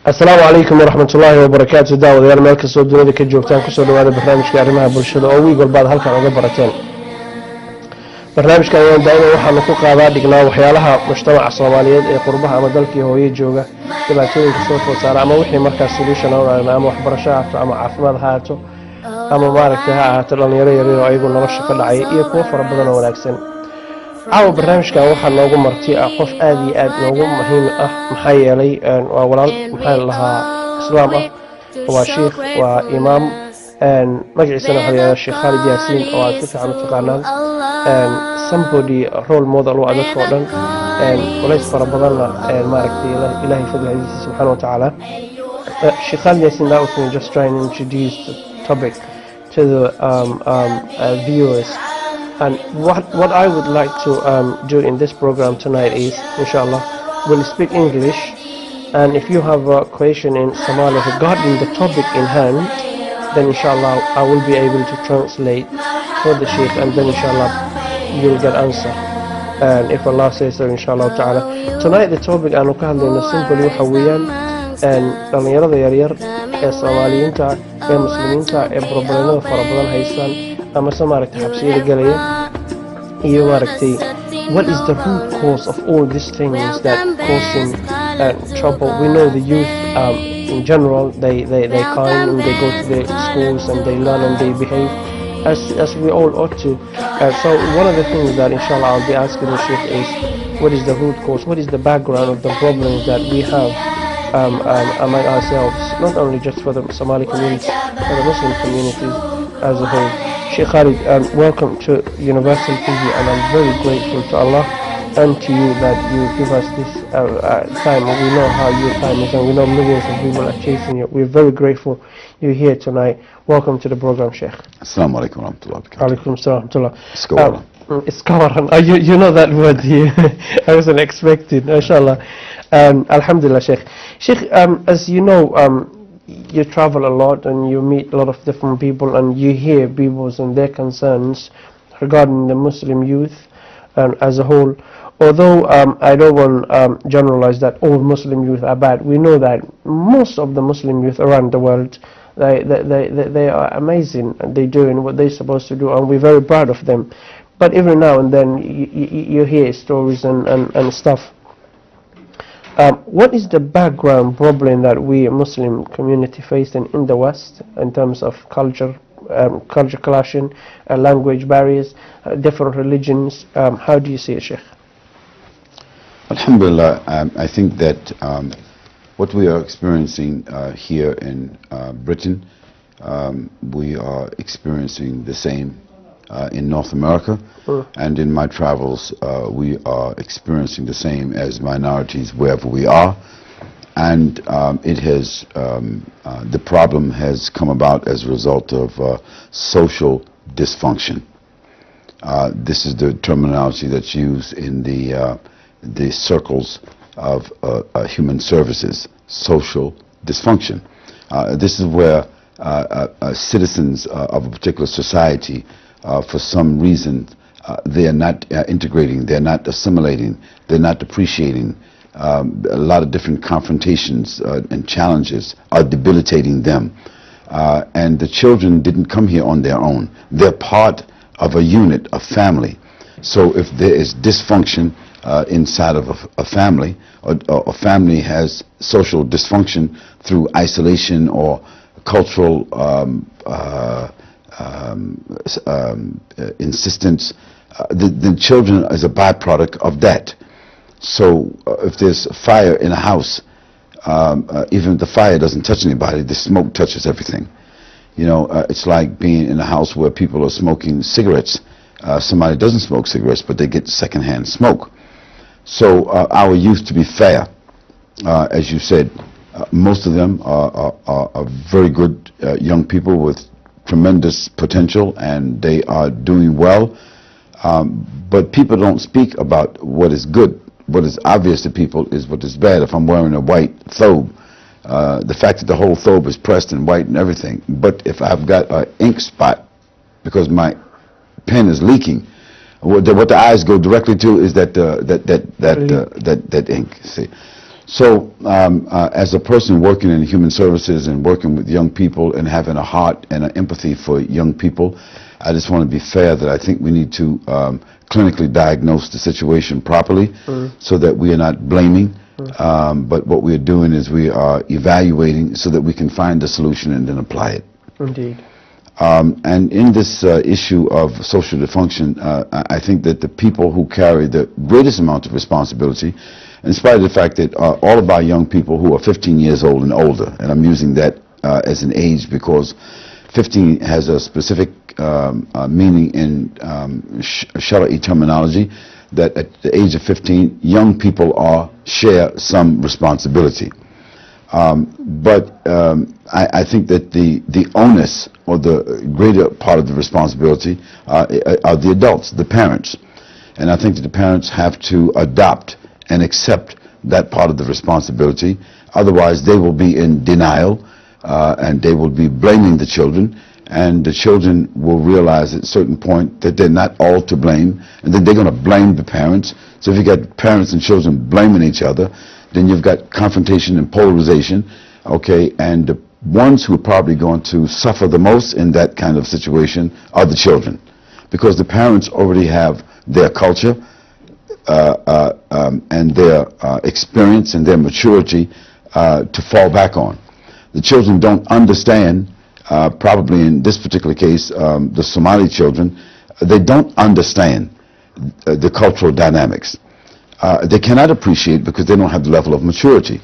السلام عليكم ورحمة الله وبركاته. داود يا مالك الصدور ذيك الجوبتان كسر هذا برنامج كريمها برشلونة أو يقول بعد هالك على برتين. برنامج كريم دائما وحنا نفوق هذا دقنا وحيالها مجتمع الصومالية قربها أما ذلك هو يجوجا تبعتين كسر وصار أما وحي مركز سوليوشن أو أما وحبر شاعته أما عفماد هاته أما ماركتها هاته لأن يري ويقول نرش كل عي يكوف ربنا ونكسن. عاو برنامج كان وحنا نوجو مرتي قف آدي نوجو مهم محيلي وولال محيل لها إسلام وشيخ وإمام مجلسنا هذا الشيخ خالد ياسين وأتفق عن تقارنان somebody role model وأدت فعلا وليس فربنا ماركتي إلهي فضل سبحانه وتعالى. الشيخ خالد ياسين that was me just trying to introduce the topic to the viewers. And what I would like to do in this program tonight is, inshallah, we'll speak English, and if you have a question in Somali regarding the topic in hand, then inshallah I will be able to translate for the Sheikh, and then inshallah you'll get answer. And if Allah says so, inshallah ta'ala. Tonight the topic أنا كهذا simply وحويا and dhalinyarada yaryar ee Soomaaliyiinta ee Muslimiinta ee problemada fara badan haystaan ama maaragtay xabsiyada galaya iyo maaragtay what is the root cause of all these things that causing trouble. We know the youth in general they kind and they go to the schools and they learn and they behave as we all ought to. So one of the things that inshallah I'll be asking the Sheikh is what is the root cause, what is the background of the problems that we have among ourselves, not only just for the Somali community, for the Muslim communities as a whole. Sheikh Khalid, welcome to Universal TV, and I'm very grateful to Allah and to you that you give us this time. We know how your time is, and we know millions of people are chasing you. We're very grateful you're here tonight. Welcome to the program, Sheikh. Assalamu alaikum wa rahmatullahi wa barakatuh. Alaikum assalam wa rahmatullah. Iskawaran. You know that word here. I wasn't expecting. Inshallah. Alhamdulillah, Sheikh. Sheikh, as you know, you travel a lot and you meet a lot of different people and you hear people's and their concerns regarding the Muslim youth as a whole. Although I don't want to generalize that all Muslim youth are bad, we know that most of the Muslim youth around the world, they are amazing and they're doing what they're supposed to do, and we're very proud of them. But every now and then you hear stories and stuff. What is the background problem that we Muslim community facing in the West in terms of culture clashing, language barriers, different religions? How do you see it, Sheikh? Alhamdulillah, I think that what we are experiencing here in Britain, we are experiencing the same in North America, and in my travels we are experiencing the same as minorities wherever we are, and it has the problem has come about as a result of social dysfunction. This is the terminology that's used in the circles of human services: social dysfunction. This is where citizens of a particular society, for some reason, they are not integrating, they're not assimilating, they're not appreciating. A lot of different confrontations and challenges are debilitating them. And the children didn't come here on their own. They're part of a unit, a family. So if there is dysfunction inside of a family, or a family has social dysfunction through isolation or cultural insistence, the children is a byproduct of that. So if there's a fire in a house, even if the fire doesn't touch anybody, the smoke touches everything. You know, it's like being in a house where people are smoking cigarettes. Somebody doesn't smoke cigarettes, but they get secondhand smoke. So our youth, to be fair, as you said, most of them are very good young people with tremendous potential, and they are doing well. But people don't speak about what is good. What is obvious to people is what is bad. If I'm wearing a white thobe, the fact that the whole thobe is pressed and white and everything, but if I've got an ink spot because my pen is leaking, what the eyes go directly to is that ink. See, So, as a person working in human services and working with young people and having a heart and an empathy for young people, I just want to be fair that I think we need to clinically diagnose the situation properly so that we are not blaming. But what we are doing is we are evaluating so that we can find a solution and then apply it. Indeed. And in this issue of social dysfunction, I think that the people who carry the greatest amount of responsibility, in spite of the fact that all of our young people who are 15 years old and older, and I'm using that as an age because 15 has a specific meaning in Shara'i terminology, that at the age of 15, young people share some responsibility. But I think that the onus or the greater part of the responsibility are the adults, the parents. And I think that the parents have to adopt and accept that part of the responsibility. Otherwise, they will be in denial and they will be blaming the children. And the children will realize at a certain point that they're not all to blame, and then they're going to blame the parents. So if you got parents and children blaming each other, then you've got confrontation and polarization, okay, and the ones who are probably going to suffer the most in that kind of situation are the children, because the parents already have their culture and their experience and their maturity to fall back on. The children don't understand, probably in this particular case, the Somali children, they don't understand the cultural dynamics. They cannot appreciate because they don't have the level of maturity.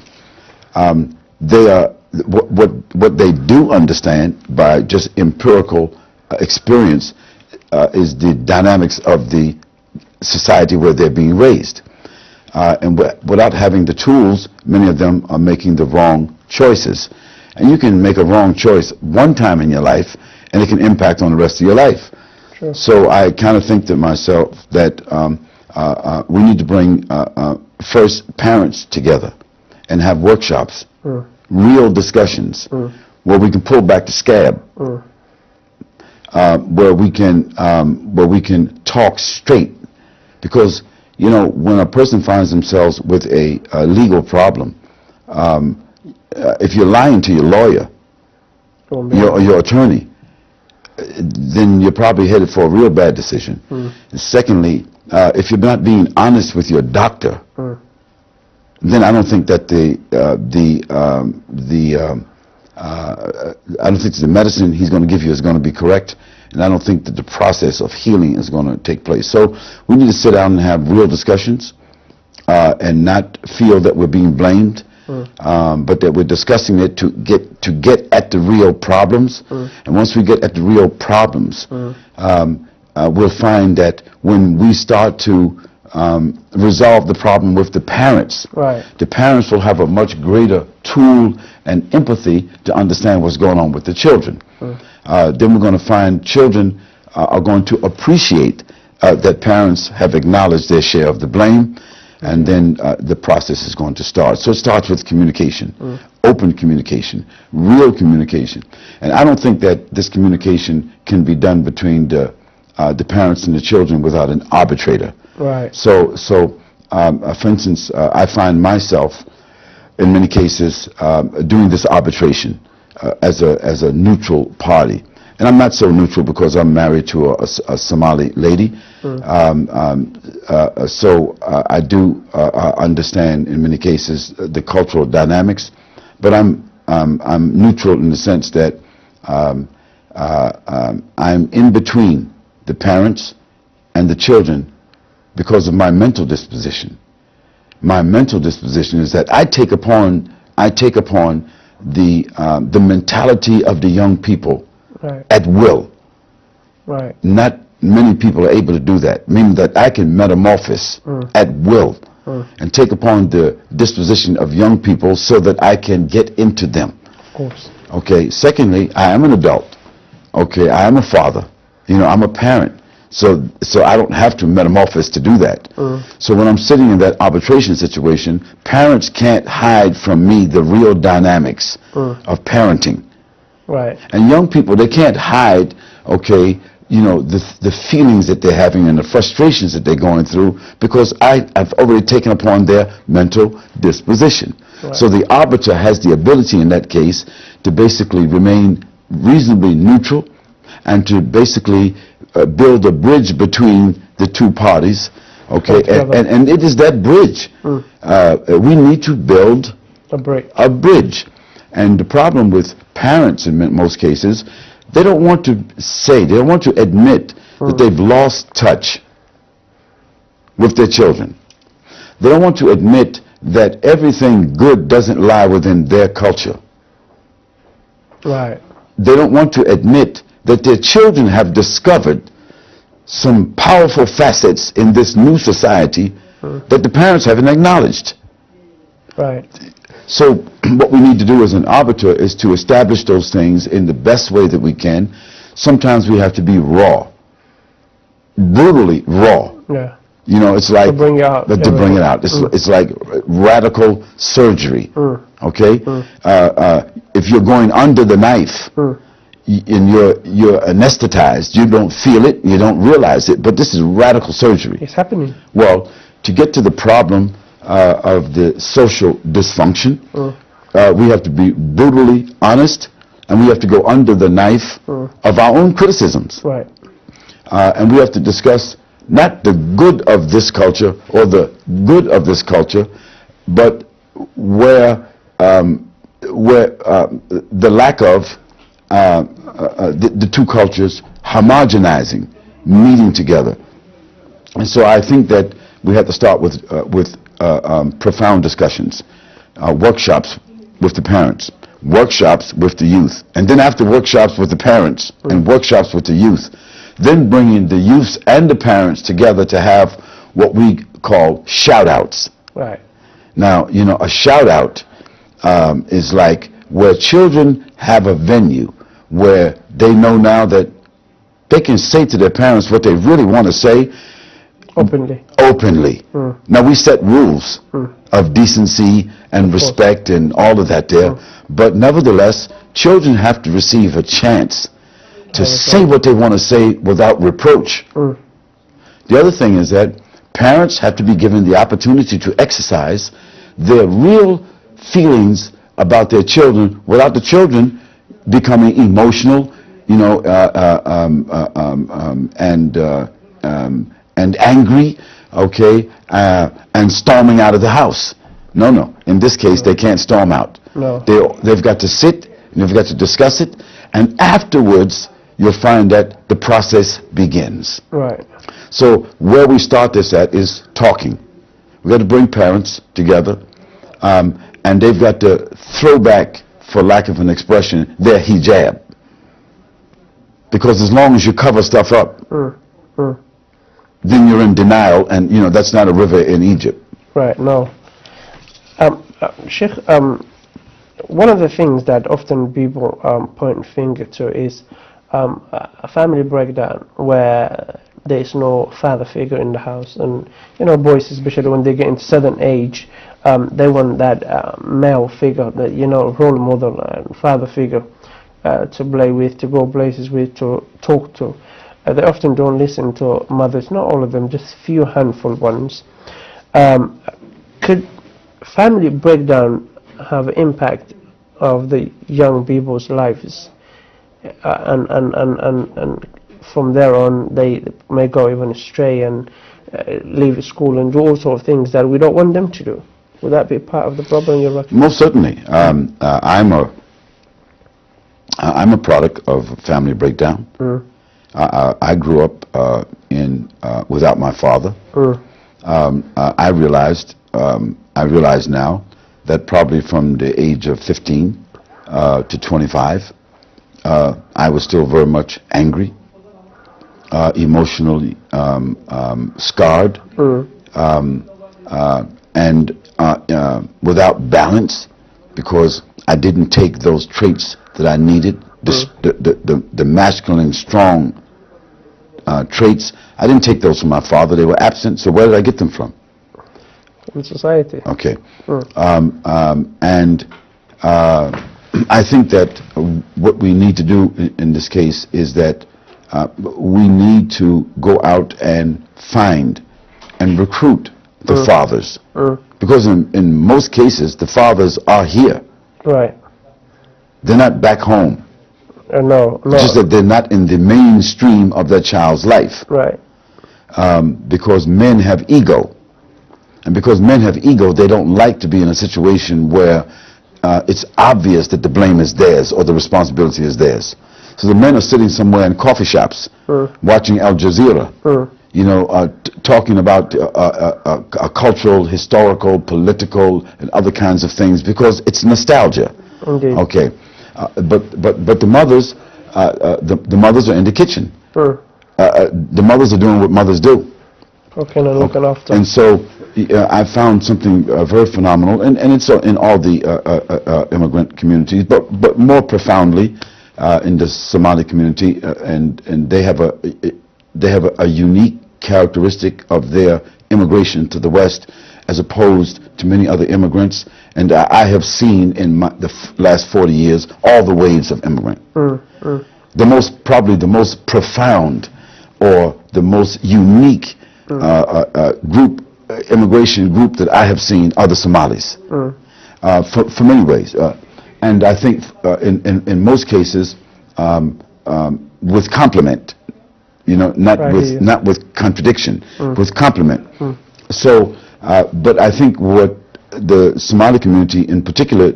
They are what they do understand by just empirical experience is the dynamics of the society where they're being raised. And without having the tools, many of them are making the wrong choices. And you can make a wrong choice one time in your life, and it can impact on the rest of your life. Sure. So I kind of think to myself that we need to bring first parents together and have workshops, real discussions, where we can pull back the scab, where we can talk straight. Because, you know, when a person finds themselves with a legal problem, if you're lying to your lawyer, your attorney, then you're probably headed for a real bad decision. And secondly, if you're not being honest with your doctor, then I don't think that I don't think the medicine he's going to give you is going to be correct, and I don't think that the process of healing is going to take place. So we need to sit down and have real discussions, and not feel that we're being blamed. But that we're discussing it to get at the real problems. And once we get at the real problems, we'll find that when we start to resolve the problem with the parents, the parents will have a much greater tool and empathy to understand what's going on with the children. Then we're going to find children are going to appreciate that parents have acknowledged their share of the blame. And then the process is going to start. So it starts with communication, open communication, real communication. And I don't think that this communication can be done between the parents and the children without an arbitrator. So for instance, I find myself in many cases doing this arbitration as a neutral party. And I'm not so neutral because I'm married to a Somali lady. So I do understand in many cases the cultural dynamics, but I'm neutral in the sense that I'm in between the parents and the children because of my mental disposition. My mental disposition is that I take upon the mentality of the young people at will. Not many people are able to do that, meaning that I can metamorphose at will and take upon the disposition of young people so that I can get into them. Of course. Okay. Secondly, I am an adult. Okay. I am a father. You know, I'm a parent. So I don't have to metamorphose to do that. So when I'm sitting in that arbitration situation, parents can't hide from me the real dynamics of parenting. And young people, they can't hide, okay, you know, the feelings that they're having and the frustrations that they're going through, because I've already taken upon their mental disposition. Right. So the arbiter has the ability in that case to basically remain reasonably neutral and to basically build a bridge between the two parties. Okay, and it is that bridge. We need to build a bridge. And the problem with parents in most cases, they don't want to say, they don't want to admit that they've lost touch with their children. They don't want to admit that everything good doesn't lie within their culture. Right. They don't want to admit that their children have discovered some powerful facets in this new society that the parents haven't acknowledged. Right. So what we need to do as an arbiter is to establish those things in the best way that we can. Sometimes we have to be raw, brutally raw. Yeah. You know, it's like to bring it out. It's like radical surgery. Okay. If you're going under the knife and you're anesthetized, you don't feel it, you don't realize it, but this is radical surgery. It's happening. Well, to get to the problem of the social dysfunction, we have to be brutally honest, and we have to go under the knife of our own criticisms. Right. And we have to discuss not the good of this culture or the good of this culture, but where the lack of the two cultures homogenizing, meeting together. And so I think that we have to start with profound discussions, workshops with the parents, workshops with the youth, and then after workshops with the parents and workshops with the youth, then bringing the youth and the parents together to have what we call shout-outs. Right. Now, you know, a shout-out is like where children have a venue where they know now that they can say to their parents what they really want to say openly. Now, we set rules of decency and respect and all of that there, but nevertheless, children have to receive a chance to say what they want to say without reproach. The other thing is that parents have to be given the opportunity to exercise their real feelings about their children without the children becoming emotional, you know, and angry, okay, and storming out of the house. No. In this case, they can't storm out. No. They've got to sit, and they've got to discuss it, and afterwards, you'll find that the process begins. Right. So where we start this at is talking. We've got to bring parents together, and they've got to throw back, for lack of an expression, their hijab. Because as long as you cover stuff up, then you're in denial, and you know that's not a river in Egypt. Right. No. Sheikh, one of the things that often people point finger to is a family breakdown where there is no father figure in the house, and you know, boys especially when they get into certain age, they want that male figure, that, you know, role model and father figure to play with, to go places with, to talk to. They often don't listen to mothers, not all of them, just few handful ones. Could family breakdown have an impact of the young people's lives, and from there on they may go even astray and leave school and do all sorts of things that we don't want them to do? Would that be part of the problem you're reckoning? Most certainly. I'm a product of family breakdown. I grew up without my father. I realized now that probably from the age of 15 to 25, I was still very much angry, emotionally scarred, and without balance, because I didn't take those traits that I needed, the masculine, strong traits. I didn't take those from my father. They were absent. So where did I get them from? From society. Okay. And I think that what we need to do in this case is that we need to go out and find and recruit the fathers. Because in most cases, the fathers are here. Right. They're not back home. No. Just that they're not in the mainstream of their child's life. Right. Because men have ego. And because men have ego, they don't like to be in a situation where it's obvious that the blame is theirs or the responsibility is theirs. So the men are sitting somewhere in coffee shops, watching Al Jazeera, you know, talking about cultural, historical, political, and other kinds of things because it's nostalgia. Indeed. Okay, but the mothers, the mothers are in the kitchen. The mothers are doing what mothers do. Okay, no, looking after. And so I found something very phenomenal, and it's in all the immigrant communities, but more profoundly in the Somali community, and they have a unique characteristic of their immigration to the West, as opposed to many other immigrants. And I have seen in the last 40 years all the waves of immigrant. Probably the most profound or the most unique immigration group that I have seen are the Somalis, for many ways. And I think in most cases with compliment, you know, not with contradiction, with compliment. So, but I think what the Somali community in particular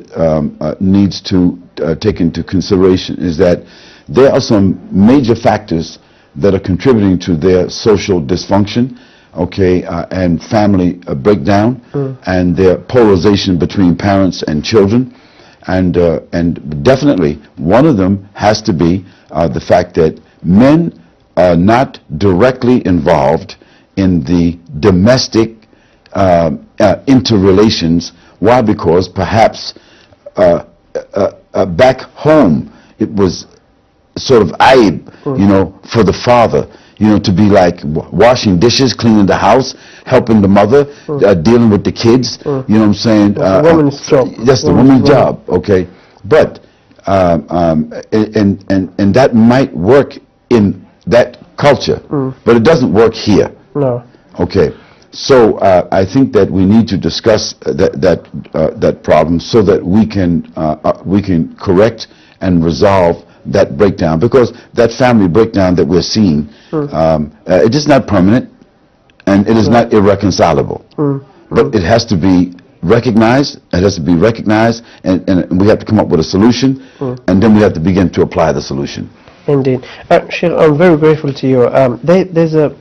needs to take into consideration is that there are some major factors that are contributing to their social dysfunction, okay, and family breakdown, and their polarization between parents and children, and definitely one of them has to be the fact that men are not directly involved in the domestic interrelations. Why? Because perhaps back home it was sort of aib, you know, for the father, you know, to be like washing dishes, cleaning the house, helping the mother, dealing with the kids, you know what I'm saying? That's the woman's job. That's the woman's job, okay? But, and that might work in that culture, but it doesn't work here. No. Okay. So I think that we need to discuss that problem so that we can correct and resolve that breakdown, because that family breakdown that we're seeing, it is not permanent and it is not irreconcilable. But it has to be recognized. It has to be recognized, and we have to come up with a solution, and then we have to begin to apply the solution. Indeed. Sheikh, I'm very grateful to you. There's a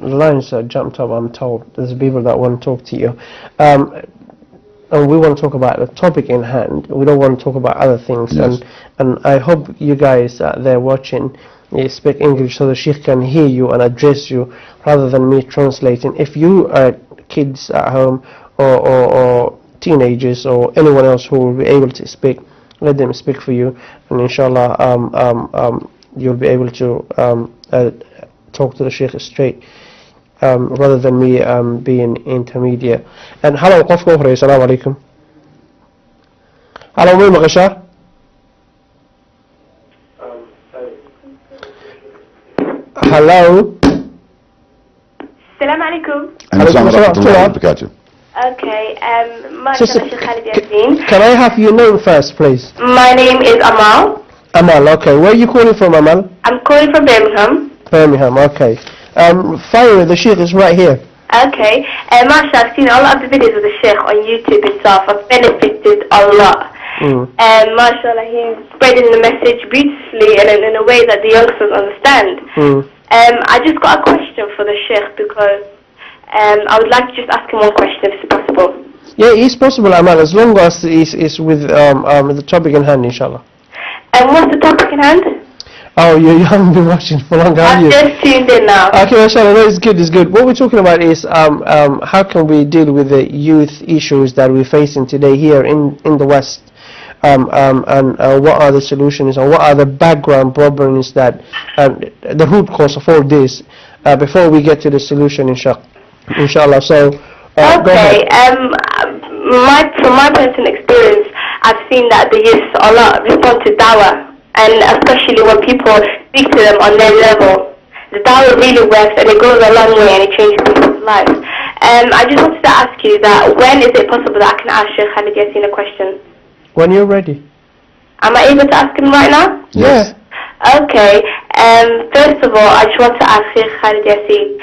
lines that jumped up, I'm told. There's people that want to talk to you. And we want to talk about the topic in hand. We don't want to talk about other things. Yes. And I hope you guys there watching, you speak English so the Sheikh can hear you and address you rather than me translating. If you are kids at home or teenagers or anyone else who will be able to speak, let them speak for you, and inshallah you'll be able to talk to the Sheikh straight, rather than me being intermediate. And hello, qofka hore, assalamu alaikum. Hello, may maqashaa? Hello. Assalamu alaikum. Okay, Sister, Sheikh Khalid Yassin. can I have your name first, please? My name is Amal. Amal, okay. Where are you calling from, Amal? I'm calling from Birmingham. Birmingham, okay. Finally, the Sheikh is right here. Okay, Mashallah, I've seen a lot of the videos of the Sheikh on YouTube and stuff. I've benefited a lot. Mashallah, he's spreading the message beautifully and in a way that the youngsters understand. I just got a question for the Sheikh, because I would like to just ask him one question if it's possible. Yeah, it's possible, Amal, as long as it's with the topic in hand, inshallah. And what's the topic in hand? Oh, you haven't been watching for long, have you? I've just tuned in now. Okay, mashallah, no, it's good, it's good. What we're talking about is how can we deal with the youth issues that we're facing today here in the West, and what are the solutions, or what are the background problems that, the root cause of all this, before we get to the solution, inshallah. So, okay, from my personal experience, I've seen that the youth a lot respond to dawah and especially when people speak to them on their level. The dawah really works, and it goes a long way, and it changes people's lives. I just wanted to ask you that when is it possible that I can ask Sheikh Khalid Yassin a question? When you're ready. Am I able to ask him right now? Yes. Okay. First of all, I just want to ask Sheikh Khalid Yassin.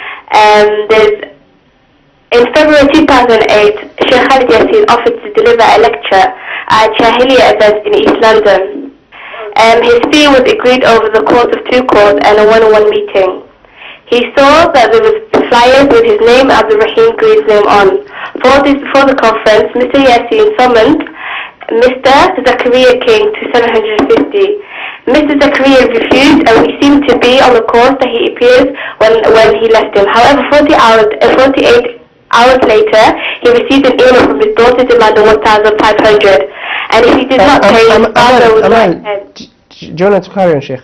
In February 2008, Sheikh Khalid Yassin offered to deliver a lecture at a Jahiliyyah event in East London. His fee was agreed over the course of 2 calls and a one-on-one meeting. He saw that there was flyers with his name, Abdul Rahim Green's name on. 4 days before the conference, Mr. Yassin summoned Mr. Zakaria King to 750. Mr. Zakaria refused, and we seemed to be on the course that he appears when he left him. However, 48 hours later, he received an email from his daughter demanding 1,500. And if he did not pay, his father would not. Do you want to carry on, Sheikh?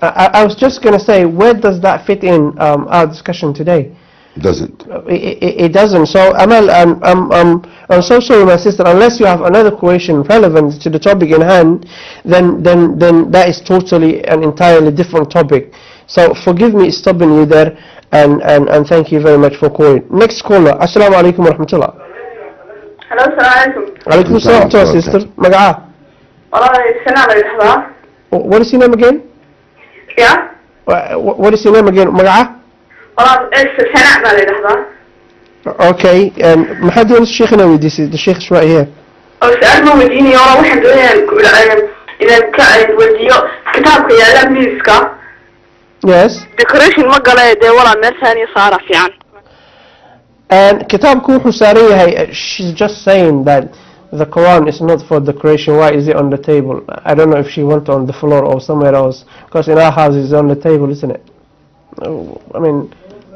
I was just going to say, where does that fit in our discussion today? It doesn't. It doesn't. So, Amal, I'm so sorry, my sister. Unless you have another question relevant to the topic in hand, then that is totally an entirely different topic. So, forgive me stopping you there, and thank you very much for calling. Next caller. Assalamu alaikum wa rahmatullah. Hello, assalamu alaikum. Alaikum assalam to our sister. Maga'a. What is your name again? Yeah? What is your name again? Maga'a? Okay, ما حد يونس شيخنا ودي the Sheikh is right here. سؤال ما وديني يا واحد إذا وديو كتابك يا لميسكا. Yes. Decoration ما قال ده ولا مر ثاني صار في عن. And كتابك هو حسارية. She's just saying that the Quran is not for decoration. Why is it on the table? I don't know if she went on the floor or somewhere else. Because in our house it's on the table, isn't it? I mean,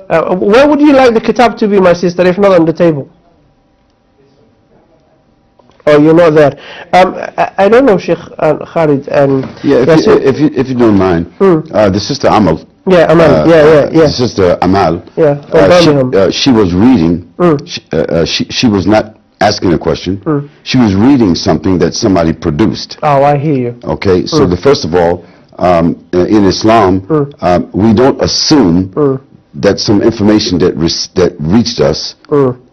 where would you like the kitab to be, my sister, if not on the table? Oh, you're not there. I don't know, Sheikh Khalid. Yeah, if you don't mind, the sister Amal. Yeah, Amal. Yeah. The sister Amal. Yeah. She was reading. She was not asking a question. She was reading something that somebody produced. Oh, I hear you. Okay, so first of all, in Islam, we don't assume that some information that reached us,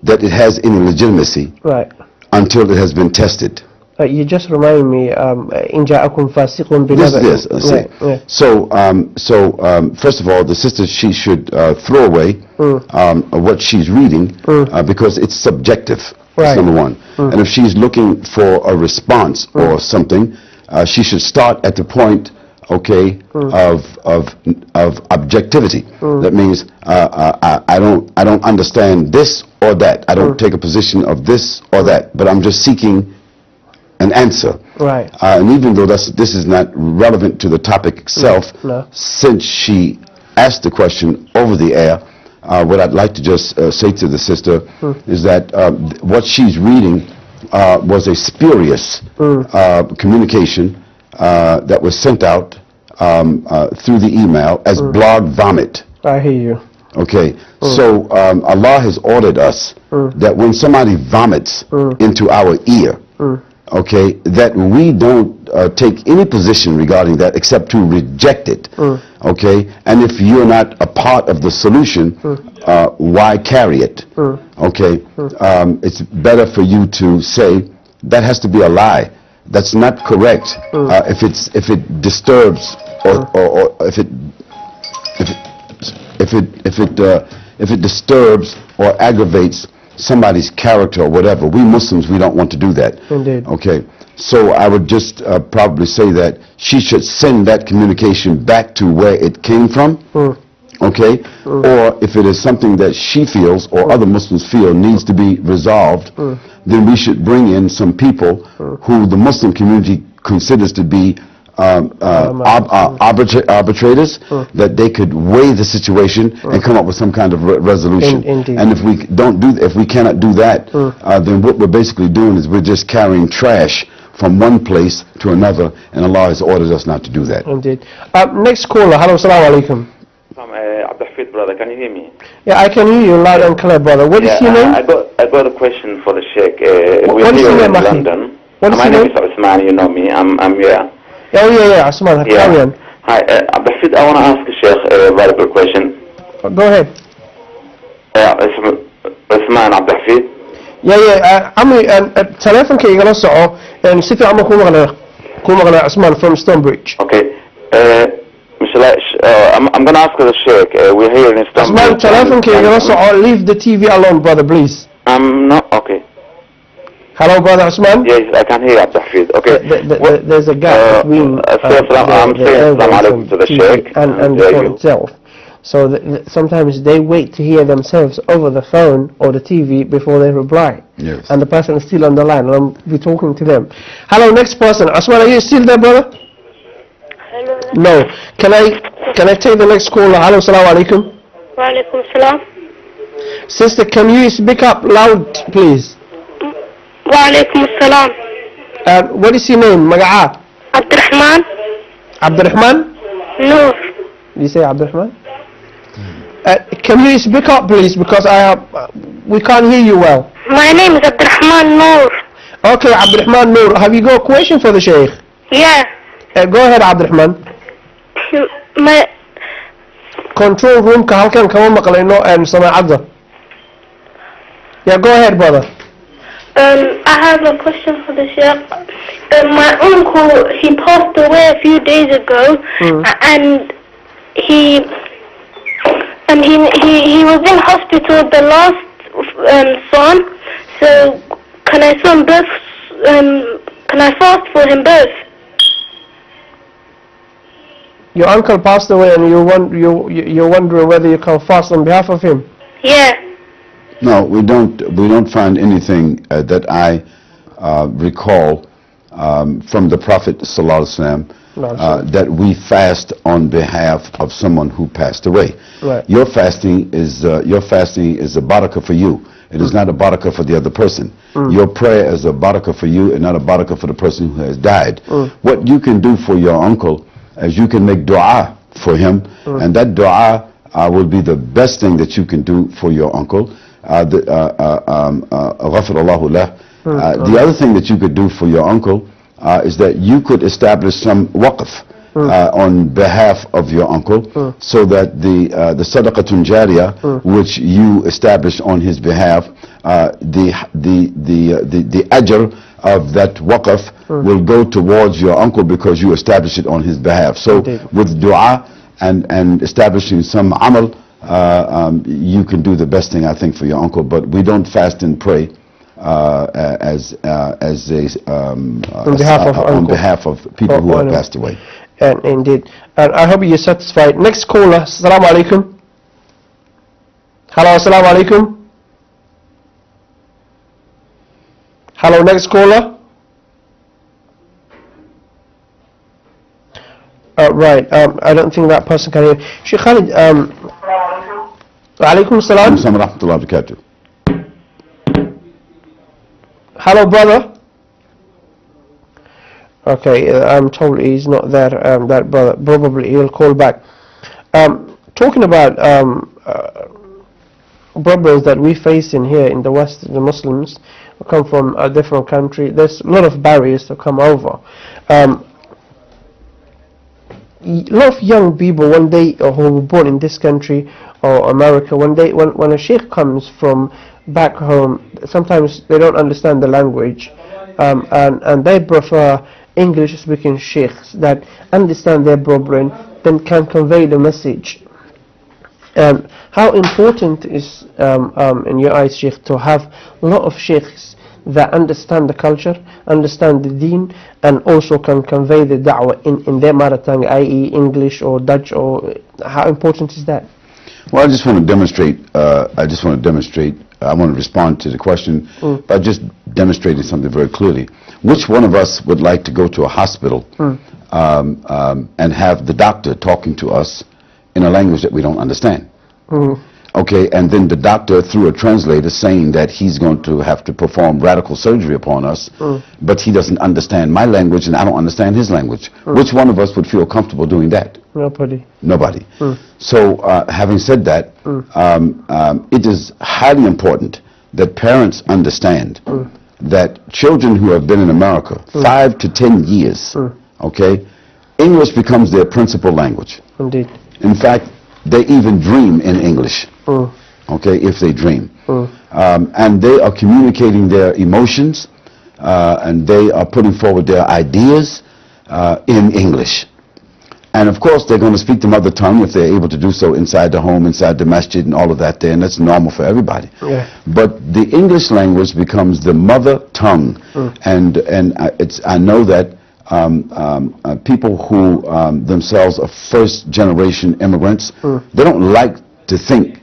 that it has any legitimacy, right, until it has been tested. You just remind me, in ja'akum fasiqun binaba. So first of all, the sister, she should throw away what she's reading, because it's subjective. Right. That's number one. And if she's looking for a response or something, she should start at the point, okay, of objectivity. That means I don't understand this or that. I don't take a position of this or that, but I'm just seeking an answer. Right. And even though this is not relevant to the topic itself, since she asked the question over the air, what I'd like to just say to the sister is that what she's reading was a spurious communication that was sent out through the email as blog vomit. I hear you. Okay, so Allah has ordered us that when somebody vomits into our ear, okay, that we don't take any position regarding that except to reject it. Okay, and if you're not a part of the solution, why carry it? Okay, it's better for you to say that has to be a lie. That's not correct. If it disturbs or if it disturbs or aggravates somebody's character or whatever, we Muslims, we don't want to do that. Indeed. Okay, so I would just probably say that she should send that communication back to where it came from. Okay, or if it is something that she feels or other Muslims feel needs to be resolved, then we should bring in some people who the Muslim community considers to be arbitrators, that they could weigh the situation and come up with some kind of resolution. And if we if we cannot do that, then what we're basically doing is we're just carrying trash from one place to another, and Allah has ordered us not to do that. Indeed. Next caller. Hello, assalamu alaikum. Abdul brother, can you hear me? Yeah, I can hear you loud and clear, brother. What is your name? I got a question for the Sheikh. What is your name, London. What is My your name name? is Osman. You know me. I'm here. Oh yeah, Usman, carry on. Hi, Abdulhafid, I want to ask Sheikh a very good question. Go ahead. Usman Abdulhafid. عمي تلفونك يقول صعو سيفي عمو كومغلا عثمان from Stonebridge. Okay. I'm going to ask the Sheikh. We're here in Istanbul. عثمان تلفونك يقول صعو leave the TV alone, brother, please. I'm not okay. Hello, brother Usman. Yes, I can hear Abdulhafid. Okay. There's a gap between I'm saying Assalamu alaikum to the Sheikh and the phone itself. So sometimes they wait to hear themselves over the phone or the TV before they reply. Yes. And the person is still on the line, and I'm be talking to them. Hello, next person. Usman, are you still there, brother? Hello. No. Can I take the next caller? Hello, assalamu alaikum. Wa alaikum salam. Sister, can you speak up loud, please? Wa alaikum salam. What is your name? Maga'a? Abdurrahman. Abdurrahman? Noor. You say Abdurrahman? Can you speak up, please, because we can't hear you well. My name is Abdurrahman Noor. Okay, Abdurrahman Noor, have you got a question for the Sheikh? Yeah. Go ahead, Abdurrahman. My Control room ka halkan kama maqlayno samaacada. Yeah, go ahead, brother. I have a question for the Sheikh. My uncle, he passed away a few days ago, and he was in hospital, the last son. So can I son both? Can I fast for him both? Your uncle passed away, and you're wondering whether you can fast on behalf of him. Yeah. No, we don't find anything that I recall from the Prophet ﷺ that we fast on behalf of someone who passed away. Right. Your fasting is a barakah for you. It is not a barakah for the other person. Your prayer is a barakah for you and not a barakah for the person who has died. What you can do for your uncle is you can make dua for him, and that dua will be the best thing that you can do for your uncle. The other thing that you could do for your uncle is that you could establish some waqf on behalf of your uncle, so that the sadaqatun jariyah which you establish on his behalf, the ajr of that waqf will go towards your uncle because you establish it on his behalf. So with dua and establishing some amal, you can do the best thing, I think, for your uncle. But we don't fast and pray on behalf of people who have passed away. And indeed, and I hope you're satisfied. Next caller. Assalamu alaikum. Hello, assalamu alaikum. Hello, next caller. Right, I don't think that person can hear. Sheikh Khalid, alaikum salam. Hello, brother. Okay, I'm told he's not there, that brother. Probably he'll call back. Talking about problems that we face in here in the West, the Muslims who come from a different country, there's a lot of barriers to come over. A lot of young people, when they who were born in this country or America, when a sheikh comes from back home, sometimes they don't understand the language, and they prefer English-speaking sheikhs that understand their problem, then can convey the message. How important is, in your eyes, sheikh, to have a lot of sheikhs that understand the culture, understand the deen, and also can convey the da'wah in their mother tongue, i.e. English or Dutch, or how important is that? Well, I just want to demonstrate, I want to respond to the question by just demonstrating something very clearly. Which one of us would like to go to a hospital and have the doctor talking to us in a language that we don't understand? Okay, and then the doctor, through a translator, saying that he's going to have to perform radical surgery upon us, but he doesn't understand my language and I don't understand his language. Which one of us would feel comfortable doing that? Nobody. Nobody. So, having said that, it is highly important that parents understand that children who have been in America 5 to 10 years, okay, English becomes their principal language. Indeed. In fact, they even dream in English, Mm. okay, if they dream. Mm. And they are communicating their emotions, and they are putting forward their ideas in English. And of course, they're going to speak the mother tongue if they're able to do so inside the home, inside the masjid, and all of that there, and that's normal for everybody. Yeah. But the English language becomes the mother tongue, and I know that people who themselves are first-generation immigrants, they don't like to think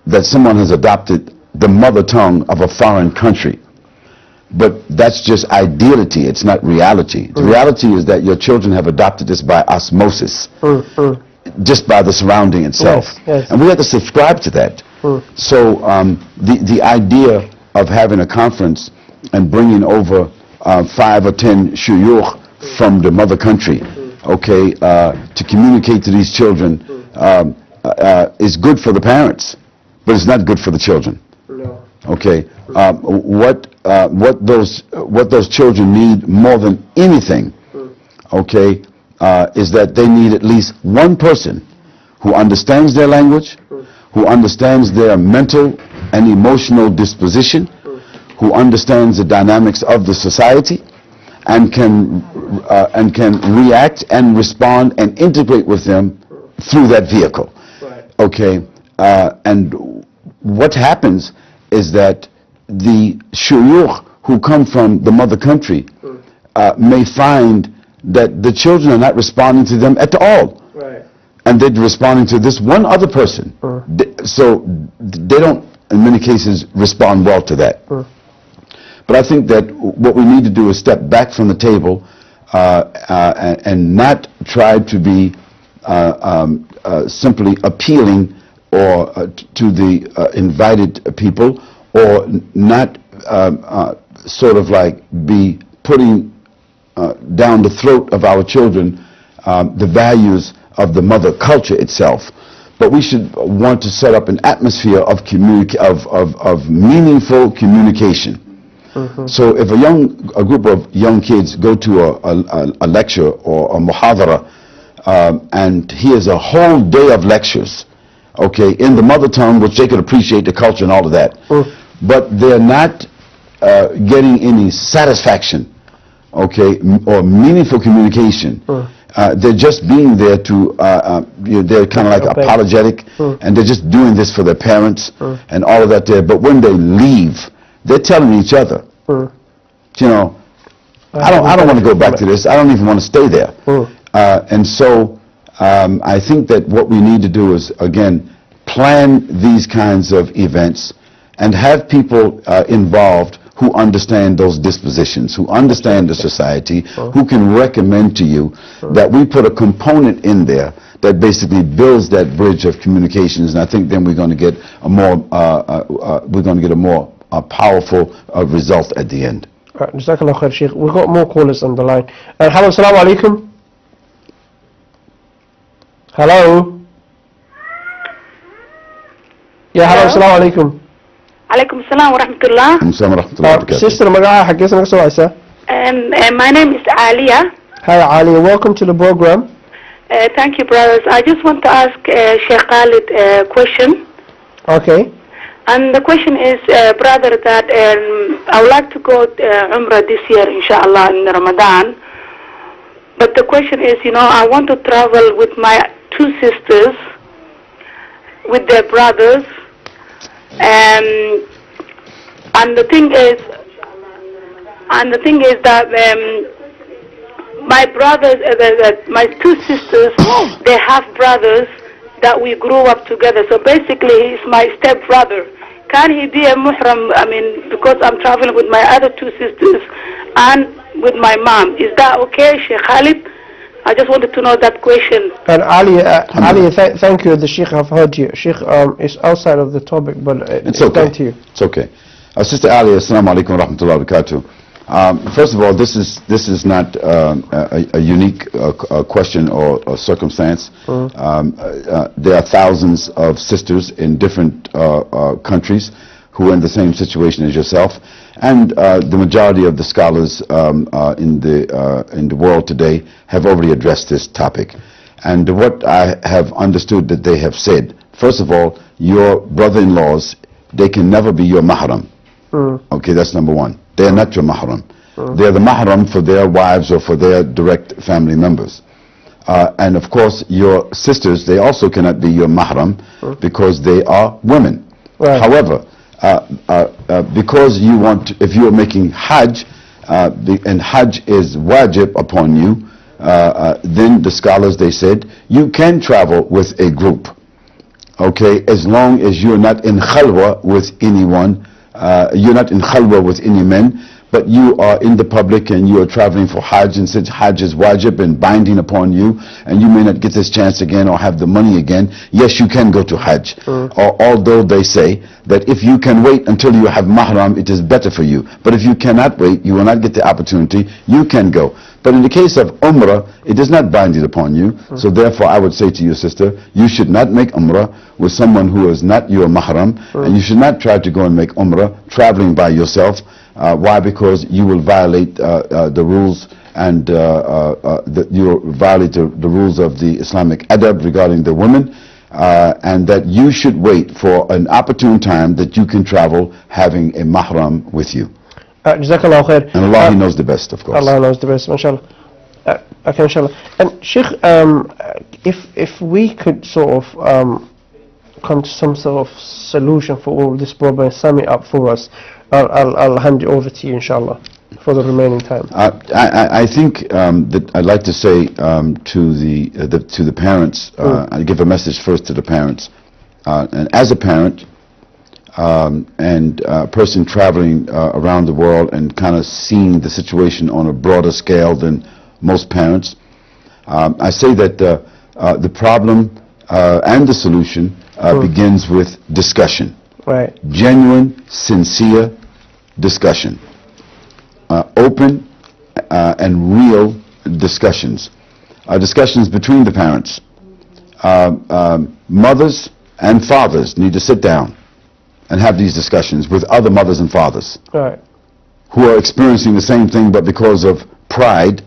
that someone has adopted the mother tongue of a foreign country. But that's just ideality. It's not reality. The reality is that your children have adopted this by osmosis, just by the surrounding itself. Yes, yes. And we have to subscribe to that. So the idea of having a conference and bringing over 5 or 10 shuyukh from the mother country, okay, to communicate to these children is good for the parents, but it's not good for the children. No. Okay, what those children need more than anything, okay, is that they need at least one person who understands their language, who understands their mental and emotional disposition, who understands the dynamics of the society, and can react and respond and integrate with them through that vehicle. Right. Okay, and what happens is that the shuyukh who come from the mother country may find that the children are not responding to them at all. Right. And they're responding to this one other person. So they don't, in many cases, respond well to that. But I think that what we need to do is step back from the table and not try to be simply appealing or to the invited people, or not sort of like be putting down the throat of our children the values of the mother culture itself. But we should want to set up an atmosphere of meaningful communication. So if a group of young kids go to a lecture or a muhadara and hears a whole day of lectures, okay, in the mother tongue, which they could appreciate the culture and all of that, but they're not getting any satisfaction, okay, or meaningful communication. They're just being there to, they're kind of like apologetic, and they're just doing this for their parents and all of that there. But when they leave, they're telling each other, you know, I don't want to go back to this. I don't even want to stay there. And so I think that what we need to do is, again, plan these kinds of events and have people involved who understand those dispositions, who understand the society, who can recommend to you that we put a component in there that basically builds that bridge of communications. And I think then we're going to get a more powerful result at the end. Jazakallah khair, Sheikh. We've got more callers on the line. Hello, assalamu alaikum. Hello. Yeah, hello, assalamu alaikum. Alaikum salam wa rahmatullah. Sister, my name is Alia. Hi, Alia. Welcome to the program. Thank you, brothers. I just want to ask Sheikh Khalid a question. Okay. And the question is, brother, that I would like to go Umrah this year, inshallah, in Ramadan. But the question is, you know, I want to travel with my 2 sisters, with their brothers. And the thing is that my brothers, my 2 sisters, they have brothers that we grew up together. So basically, he's my step brother. Can he be a muhram? I mean, because I'm traveling with my other 2 sisters and with my mom. Is that okay, Sheikh Khalid? I just wanted to know that question. And Ali, thank you. The Sheikh have heard you. Sheikh is outside of the topic, but it's okay. To you. It's okay. Sister Ali, assalamu alaikum wa rahmatullahi wa barakatuh. First of all, this is not a unique question or circumstance. There are thousands of sisters in different countries who are in the same situation as yourself, and the majority of the scholars in the world today have already addressed this topic. And what I have understood that they have said, first of all, your brother-in-laws, they can never be your mahram. Okay, that's number one. They are not your mahram. They are the mahram for their wives or for their direct family members. And of course, your sisters, they also cannot be your mahram because they are women. Right. However, because you want, if you are making hajj, and hajj is wajib upon you, then the scholars, they said, you can travel with a group, okay, as long as you're not in khalwa with anyone, you're not in khalwa with any men, but you are in the public and you are traveling for hajj, and since hajj is wajib and binding upon you, and you may not get this chance again or have the money again, yes, you can go to hajj. Although they say that if you can wait until you have mahram, it is better for you. But if you cannot wait, you will not get the opportunity, you can go. But in the case of umrah, it is not binding upon you. So therefore, I would say to your sister, you should not make umrah with someone who is not your mahram, and you should not try to go and make umrah traveling by yourself. Why? Because you will violate the rules, and you will violate the rules of the Islamic adab regarding the women, and that you should wait for an opportune time that you can travel having a mahram with you. Jazakallah khair. And Allah, He knows the best, of course. Allah knows the best, mashallah. Okay, inshallah. And Sheikh, if we could sort of come to some sort of solution for all this problem, sum it up for us, I'll hand it over to you, inshallah, for the remaining time. I think that I'd like to say to the parents, I give a message first to the parents, and as a parent and a person traveling around the world and kind of seeing the situation on a broader scale than most parents, I say that the problem and the solution begins with discussion. Right. Genuine, sincere discussion. Open and real discussions. Discussions between the parents. Mothers and fathers need to sit down and have these discussions with other mothers and fathers. Right. Who are experiencing the same thing, but because of pride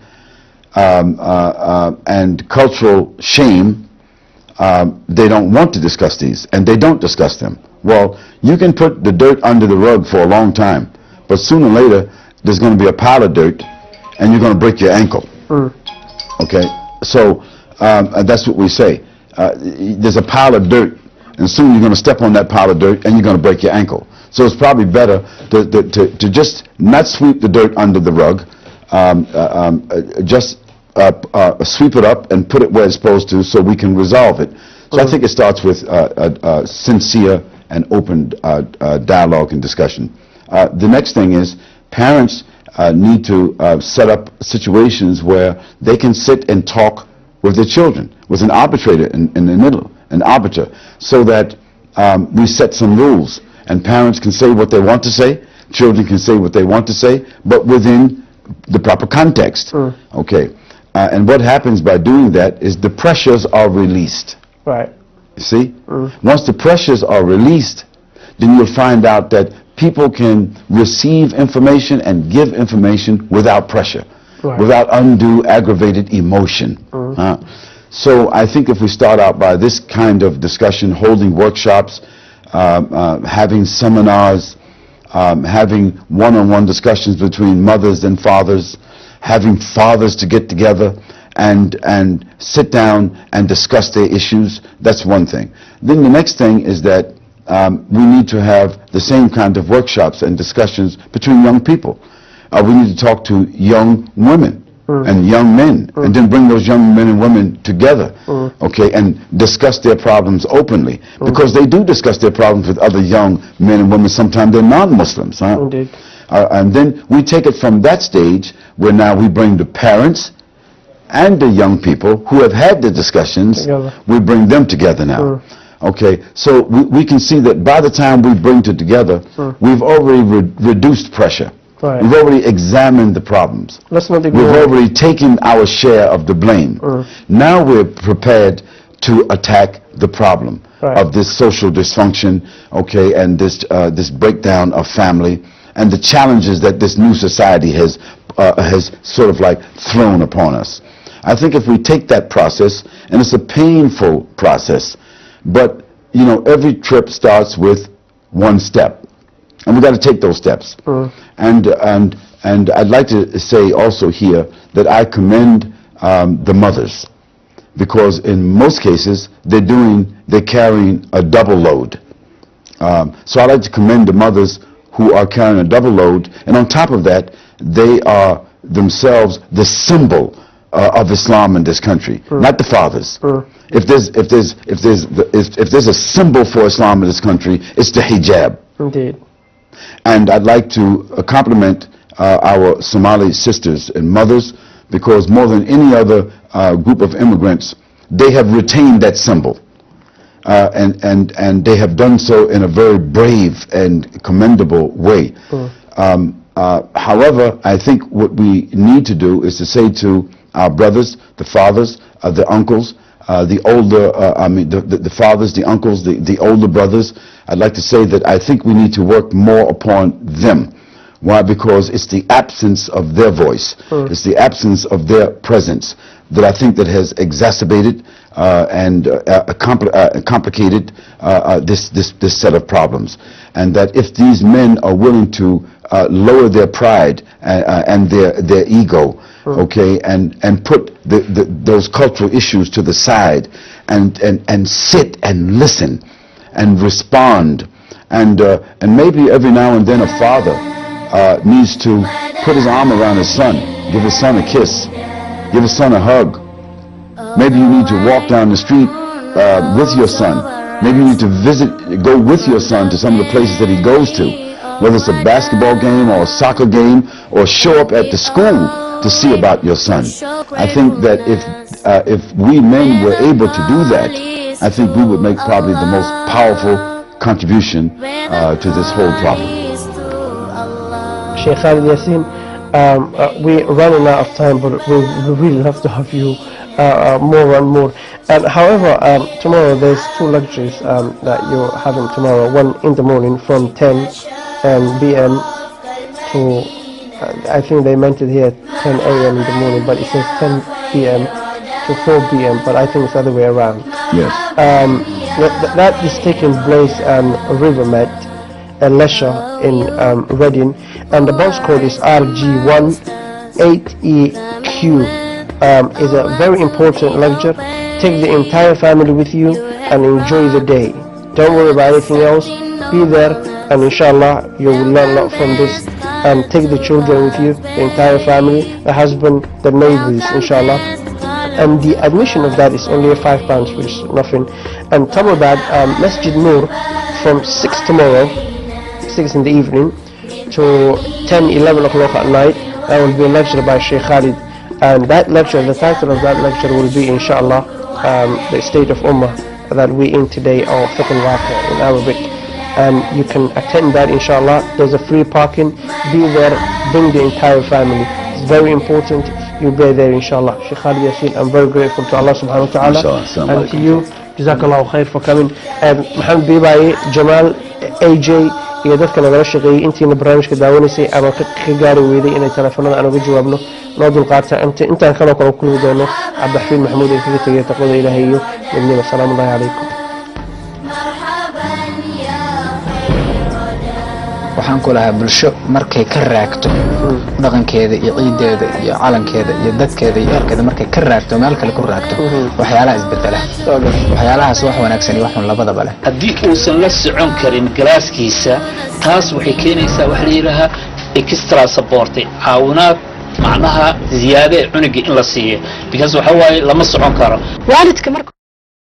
and cultural shame, they don't want to discuss these, and they don't discuss them. Well, you can put the dirt under the rug for a long time, but sooner or later, there's going to be a pile of dirt, and you're going to break your ankle. Okay? So, that's what we say. There's a pile of dirt, and soon you're going to step on that pile of dirt, and you're going to break your ankle. So it's probably better to just not sweep the dirt under the rug, just sweep it up and put it where it's supposed to, so we can resolve it. So I think it starts with sincere and open dialogue and discussion. The next thing is parents need to set up situations where they can sit and talk with their children, with an arbitrator in the middle, an arbiter, so that we set some rules, and parents can say what they want to say, children can say what they want to say, but within the proper context. Okay. And what happens by doing that is the pressures are released. Right. You see? Once the pressures are released, then you'll find out that people can receive information and give information without pressure, without undue aggravated emotion. So I think if we start out by this kind of discussion, holding workshops, having seminars, having one-on-one discussions between mothers and fathers, having fathers to get together and sit down and discuss their issues, that's one thing. Then the next thing is that we need to have the same kind of workshops and discussions between young people. We need to talk to young women and young men, and then bring those young men and women together, okay, and discuss their problems openly, because they do discuss their problems with other young men and women. Sometimes they're non-Muslims, huh? Indeed. And then we take it from that stage where now we bring the parents and the young people who have had the discussions together. We bring them together now. Okay, so we can see that by the time we bring it together, we've already reduced pressure. Right. We've already examined the problems. Let's not We've already taken our share of the blame. Now we're prepared to attack the problem of this social dysfunction, okay, and this breakdown of family and the challenges that this new society has sort of like thrown upon us. I think if we take that process, and it's a painful process, but you know, every trip starts with one step, and we got to take those steps. And I'd like to say also here that I commend the mothers, because in most cases they're carrying a double load. So I'd like to commend the mothers who are carrying a double load, and on top of that, they are themselves the symbol of Islam in this country, not the fathers. If there's a symbol for Islam in this country, it's the hijab. Indeed. And I'd like to compliment our Somali sisters and mothers, because more than any other group of immigrants, they have retained that symbol. And they have done so in a very brave and commendable way. However, I think what we need to do is to say to our brothers, the fathers, the uncles, the older, the fathers, the uncles, the older brothers, I'd like to say that I think we need to work more upon them. Why? Because it's the absence of their voice, it's the absence of their presence that I think that has exacerbated and complicated this set of problems. And that if these men are willing to lower their pride and their ego, okay, and put those cultural issues to the side, and sit and listen and respond, and maybe every now and then a father needs to put his arm around his son, give his son a kiss, give his son a hug. Maybe you need to walk down the street with your son. Maybe you need to go with your son to some of the places that he goes to, whether it's a basketball game or a soccer game, or show up at the school to see about your son. I think that if we men were able to do that, I think we would make probably the most powerful contribution to this whole problem. Sheikh Khalid Yassin, we're running out of time, but we really love to have you more and more. However, tomorrow there's 2 lectures that you're having tomorrow. One in the morning from 10 p.m. to I think they meant it here 10 a.m. in the morning, but it says 10 p.m. to 4 p.m. But I think it's the other way around. Yes. That is taking place River Med, a lecture in Reading, and the bus code is RG18EQ. Is a very important lecture. Take the entire family with you and enjoy the day. Don't worry about anything else. Be there, and inshallah you will learn a lot from this. Take the children with you, the entire family, the husband, the neighbors, inshallah. And the admission of that is only £5, which is nothing. And top of that, Masjid Noor from 6 tomorrow, 6 in the evening, to 10, 11 o'clock at night. That will be a lecture by Sheikh Khalid. And that lecture, the title of that lecture will be, inshallah, the state of Ummah that we in today, or Fiqh al-Waqi in Arabic. And you can attend that, inshallah. There's a free parking. Be there, bring the entire family. It's very important you be there, inshallah. Sheikh Khalid Yassin, I'm very grateful to Allah subhanahu wa ta'ala, and to you. Jazakallahu khair for coming. Mohammed Bibaye, Jamal, AJ, iyo dadka nagala shaqeeyay intiina barnaamijka daawanaysay ama ka gaari weeday inay telefoonada aan uga jawaabno noo dulqaata intaan kaloo kala kulmi doono Cabdixafiid Maxamuud ee kaga tagay taqwada Ilaahay iyo midnimo. Salaamu calaykum. waxaan ku lahaa bulsho markay ka raagto dhaqankeeda iyo ciideeda iyo calankeeda iyo dadkeeda iyo eerkeeda markay ka raagto meel kale ku raagto waxyaalaha isbedela waxyaalahaas wax wanaagsan iyo wax xun labadaba leh haddii uusan la socon karin galaaskiisa taas waxay keenaysaa wax la yiraahdo extra support caawinaad macnaha ziyaade cunuga in la siiyo because waxa waaye lama socon karo waalidka marka